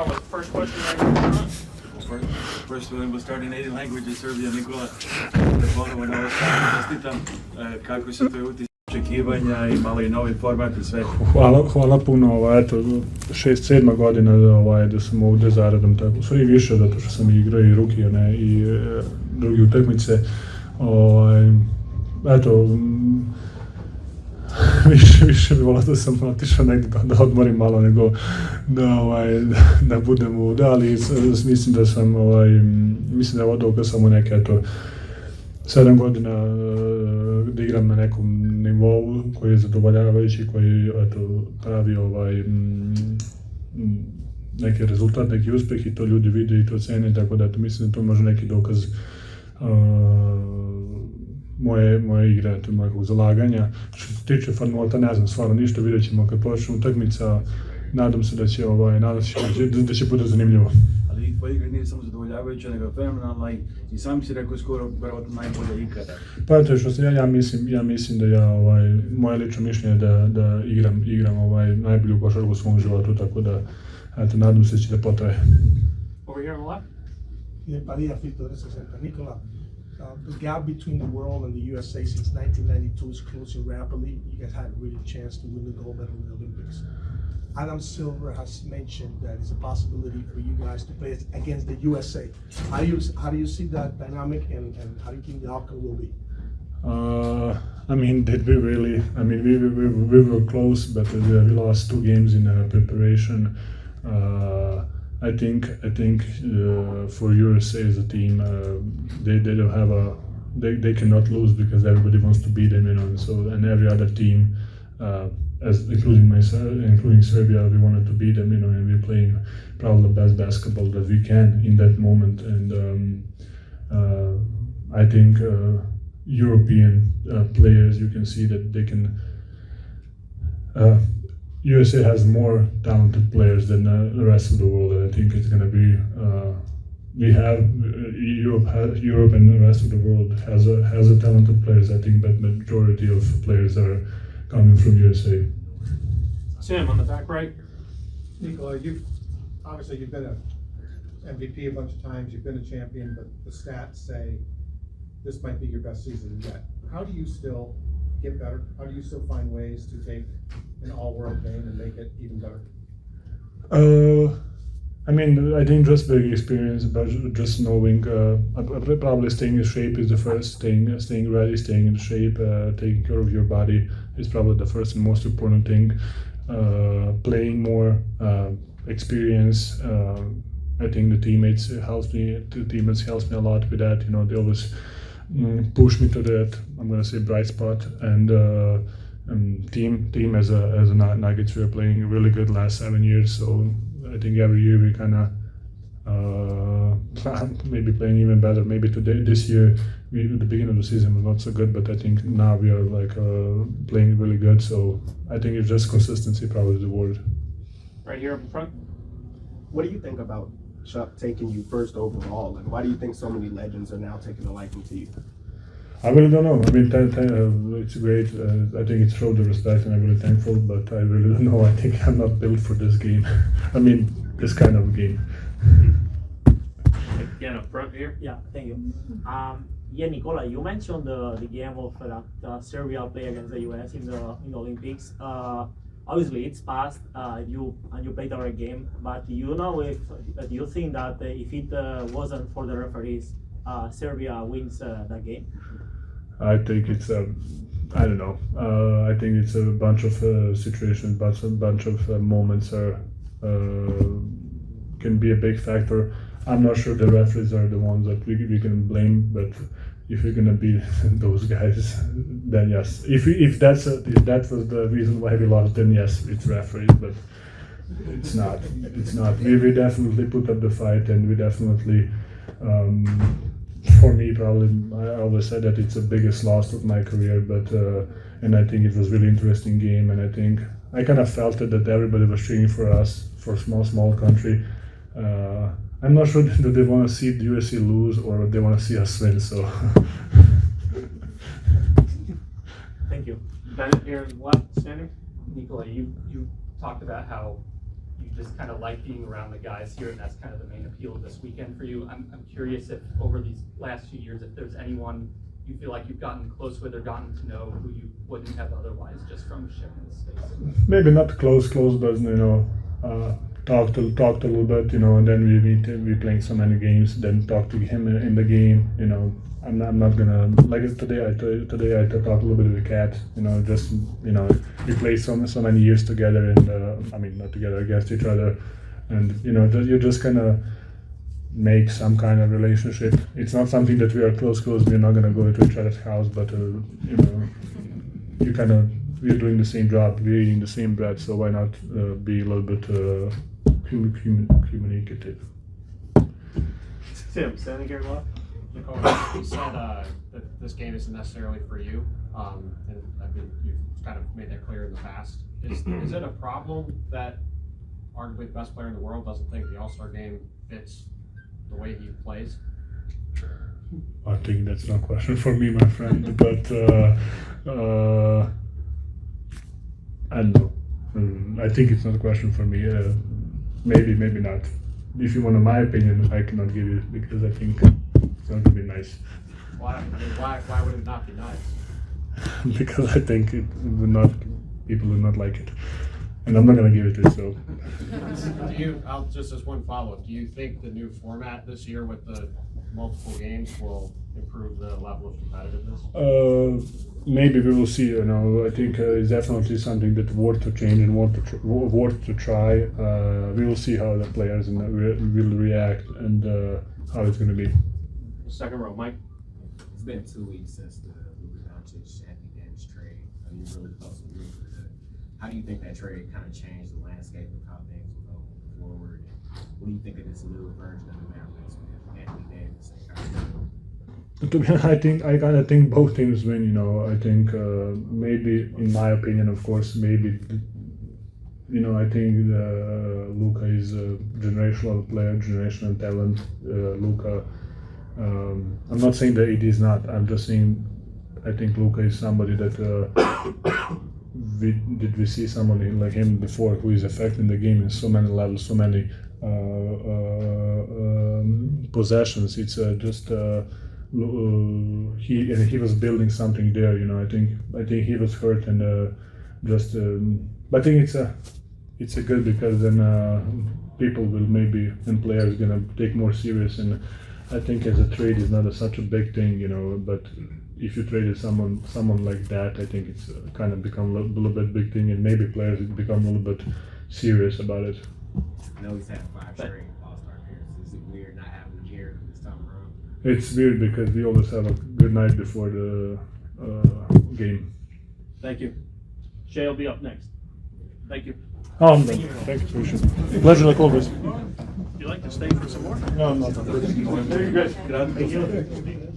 start with the first question right here. First we'll start in native language in Serbia. Nikola, ponovo na ovo čestitam. Kako su to očekivanja i malo i novi format i sve? Hvala puno, eto, 6-7 godina da sam ovdje zaradom, tako sve i više, zato što sam igrao i ruki, i drugi utakmice. Eto, više bi volao da sam otišao negdje da odmorim malo nego da budem ovdje, ali mislim da sam, mislim da je odavljeno samo neke, eto, 7 godina da igram na nekom nivou koji je zadovoljavajući, koji eto, pravi neki rezultat, neki uspjeh i to ljudi vide i to cene, tako da eto, mislim da to može neki dokaz moje igre, mojeg zalaganja. Što se tiče formata, ne znam stvarno ništa, vidjet ćemo kad počne utakmica, nadam se da će bude zanimljivo. Ali tvoja igra nije samo zadovoljavajuća, nego fenomenalna i sam si rekao skoro verovatno najbolja ikada. Pa eto što se ja mislim da moje lično mišljenje da igram najbolju košarku u svom životu, tako da eto, nadam se da će da potraje. Over here on the left. Padilla Fito, Nikola. The gap between the world and the USA since 1992 is closing rapidly. You guys had a really chance to win the gold medal in the Olympics. Adam Silver has mentioned that it's a possibility for you guys to play against the USA. How do you see that dynamic, and how do you think the outcome will be? I mean, did we really? I mean, we were close, but we lost 2 games in preparation. I think for USA as a team, they don't have they cannot lose because everybody wants to beat them, and every other team, including Serbia, we wanted to beat them, and we're playing probably the best basketball that we can in that moment, and I think European players, you can see that they can. USA has more talented players than the rest of the world, and I think it's going to be. Europe and the rest of the world has a talented players. I think, but majority of players are coming from USA. Sam on the back right. Nikola, you've been an MVP a bunch of times. You've been a champion, but the stats say this might be your best season yet. How do you still get better? How do you still find ways to take an all-world game and make it even better? I mean, I think just big experience, but just knowing, probably staying in shape is the first thing. Staying ready, staying in shape, taking care of your body is probably the first and most important thing. Playing more, experience. I think the teammates helps me. The teammates helps me a lot with that. They always push me to that. I'm gonna say bright spot, and team as a Nuggets, we are playing really good last 7 years. So I think every year we kind of maybe playing even better. Maybe this year, the beginning of the season was not so good, but I think now we are playing really good. So I think it's just consistency, probably the word. Right here up in front. What do you think about Chuck taking you first overall, and why do you think so many legends are now taking a liking to you? I really don't know. I mean, it's great. I think it showed the respect, and I'm really thankful. But I really don't know. I think I'm not built for this game. I mean, this kind of game. Again up front here. Yeah, thank you. Yeah, Nikola, you mentioned the game of Serbia play against the US in the Olympics. Obviously, it's past. You played our game, but do you think that if it wasn't for the referees, Serbia wins that game? I think it's I don't know. I think it's a bunch of situations, but a bunch of moments can be a big factor. I'm not sure the referees are the ones that we can blame, but if we're gonna be those guys, then yes. If that was the reason why we lost, then yes, it's referees. But it's not. It's not. We definitely put up the fight, and we definitely. For me, probably, I always said that it's the biggest loss of my career, but and I think it was a really interesting game, and I think I kind of felt it that everybody was cheering for us, for a small country. I'm not sure that they want to see the USA lose or they want to see us win, so. Thank you. Ben here left, standing. Nikola, you talked about how you just kind of like being around the guys here, and that's kind of the main appeal of this weekend for you. I'm curious if over these last few years, if there's anyone you feel like you've gotten close with or gotten to know who you wouldn't have otherwise just from sharing the space. Maybe not close, but talked a little bit, and then we meet, we playing so many games, then talk to him in the game, I'm not gonna, like today I talked a little bit with the cat, just, we played so many years together, and I mean, not together, against each other, and, you just kind of make some kind of relationship. It's not something that we are close, we're not gonna go to each other's house, but, you kind of, we're doing the same job, we're eating the same bread, so why not be a little bit communicative. Tim, standing here left. Nikola, you said that this game isn't necessarily for you, and I mean, you've kind of made that clear in the past. Is it a problem that arguably the best player in the world doesn't think the All-Star game fits the way he plays? I think that's not a question for me, my friend, but I don't know. I think it's not a question for me. Maybe not. If you want my opinion, I cannot give you because I think it's going to be nice. Why? I mean, why would it not be nice? Because I think it would not. People would not like it, and I'm not going to give it to you. So. I'll just as one follow-up. Do you think the new format this year with the multiple games will improve the level of competitiveness? Maybe we will see. I think it's definitely something that worth to change and worth to try. We will see how the players will react and how it's going to be. Second row, Mike. It's been 2 weeks since the Luka Doncic Anthony Davis trade. You really close with Luka. How do you think that trade kind of changed the landscape of how things will go forward? And what do you think of this new version of the Mavericks with Anthony Davis and Kyrie? To be honest, I kind of think both teams win. I think maybe, in my opinion, of course, maybe. I think Luka is a generational player, generational talent. Luka. I'm not saying that it is not. I'm just saying I think Luka is somebody that we see somebody like him before who is affecting the game in so many levels, so many possessions. It's just. He was building something there, I think he was hurt and but I think it's a good because then people will maybe and players gonna take more serious, and I think as a trade is not such a big thing, but if you traded someone like that, I think it's kind of become a little bit big thing, and maybe players become a little bit serious about it. I know he's had 5 straight All-Star appearances. Is it weird not having him here this time around? It's weird because we always have a good night before the game. Thank you. Shay will be up next. Thank you. Oh, I'm done. Thank you. Pleasure like always. You like to stay for some more? No, I'm not. Very good. Thank you.